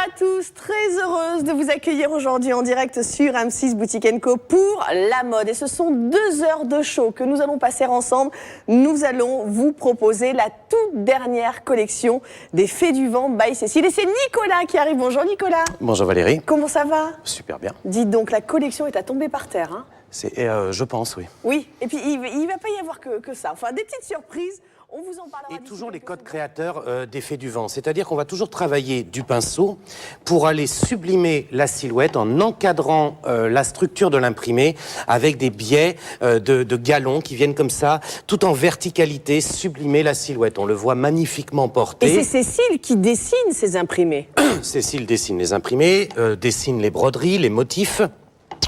à tous, très heureuse de vous accueillir aujourd'hui en direct sur M6 Boutique & Co pour la mode. Et ce sont 2 heures de show que nous allons passer ensemble. Nous allons vous proposer la toute dernière collection des Fées du Vent by Cécile. Et c'est Nicolas qui arrive. Bonjour Nicolas. Bonjour Valérie. Comment ça va? Super bien. Dites donc, la collection est à tomber par terre. Hein? Je pense, oui. Oui, et puis il ne va pas y avoir que ça. Enfin, des petites surprises. On vous en parlera. Et toujours les codes créateurs des Fées du Vent. C'est-à-dire qu'on va toujours travailler du pinceau pour aller sublimer la silhouette en encadrant la structure de l'imprimé avec des biais de galons qui viennent comme ça, tout en verticalité, sublimer la silhouette. On le voit magnifiquement porté. Et c'est Cécile qui dessine ces imprimés. Cécile dessine les imprimés, dessine les broderies, les motifs.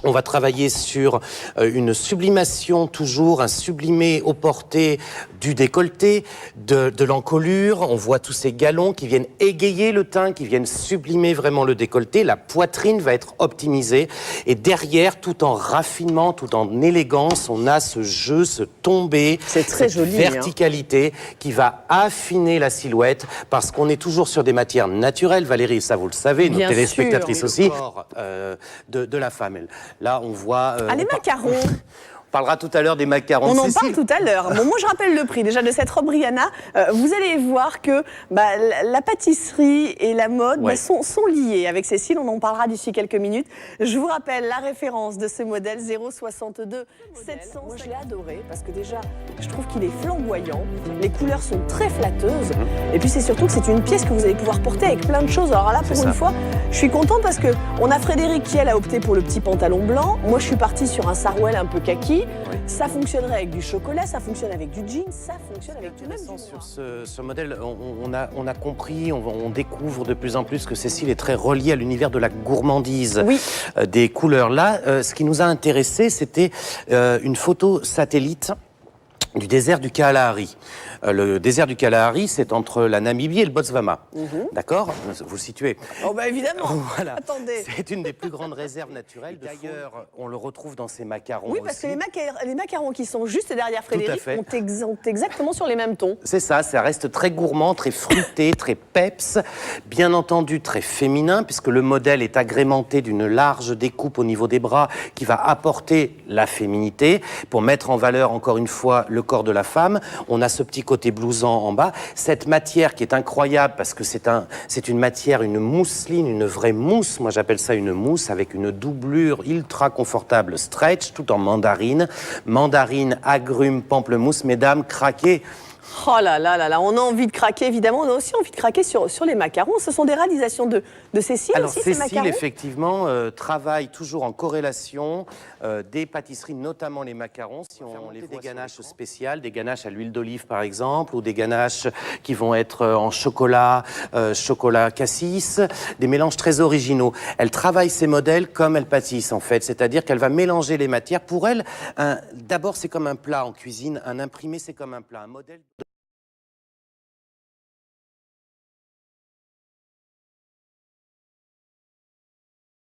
On va travailler sur une sublimation, toujours un sublimé au porté du décolleté, de l'encolure. On voit tous ces galons qui viennent égayer le teint, qui viennent sublimer vraiment le décolleté. La poitrine va être optimisée. Et derrière, tout en raffinement, tout en élégance, on a ce jeu, ce tombé, cette joli, verticalité qui va affiner la silhouette parce qu'on est toujours sur des matières naturelles. Valérie, ça vous le savez, nos téléspectatrices aussi. Le corps de la femme. Là, on voit... les macarons. On parlera tout à l'heure des macarons. On en parle tout à l'heure. Bon, moi, je rappelle le prix déjà de cette robe Rihanna. Vous allez voir que la pâtisserie et la mode sont liées. Avec Cécile, on en parlera d'ici quelques minutes. Je vous rappelle la référence de ce modèle 062 700. Moi, je l'ai adoré parce que déjà, je trouve qu'il est flamboyant. Les couleurs sont très flatteuses. Et puis, c'est surtout que c'est une pièce que vous allez pouvoir porter avec plein de choses. Alors là, pour une fois, je suis contente parce que on a Frédéric qui, elle, a opté pour le petit pantalon blanc. Moi, je suis partie sur un sarouel un peu kaki. Ça fonctionnerait avec du chocolat, ça fonctionne avec du jean, ça fonctionne avec du même du sur ce modèle, on a compris, on découvre de plus en plus que Cécile est très reliée à l'univers de la gourmandise des couleurs. Là, ce qui nous a intéressé, c'était une photo satellite du désert du Kalahari. Le désert du Kalahari, c'est entre la Namibie et le Botswana. D'accord? Vous le situez? Oh bah évidemment. Voilà. Attendez. C'est une des plus grandes réserves naturelles. D'ailleurs, on le retrouve dans ces macarons Oui, parce que les macarons qui sont juste derrière Frédéric ont exactement sur les mêmes tons. C'est ça, ça reste très gourmand, très fruité, très peps. Bien entendu, très féminin, puisque le modèle est agrémenté d'une large découpe au niveau des bras qui va apporter la féminité pour mettre en valeur, encore une fois, le corps de la femme. On a ce petit côté blouson en bas. Cette matière qui est incroyable parce que c'est une matière, une mousseline, une vraie mousse. Moi, j'appelle ça une mousse avec une doublure ultra confortable, stretch, tout en mandarine. Mandarine, agrumes, pamplemousse. Mesdames, craquez. Oh là là là là, on a envie de craquer, évidemment. On a aussi envie de craquer sur les macarons. Ce sont des réalisations de Cécile. Alors, aussi, Cécile, ces macarons, effectivement, travaille toujours en corrélation des pâtisseries, notamment les macarons. Si on les voit des ganaches spéciales, des ganaches à l'huile d'olive, par exemple, ou des ganaches qui vont être en chocolat, chocolat cassis, des mélanges très originaux. Elle travaille ses modèles comme elle pâtisse, en fait. C'est-à-dire qu'elle va mélanger les matières. Pour elle, d'abord, c'est comme un plat en cuisine. Un imprimé, c'est comme un plat. Un modèle...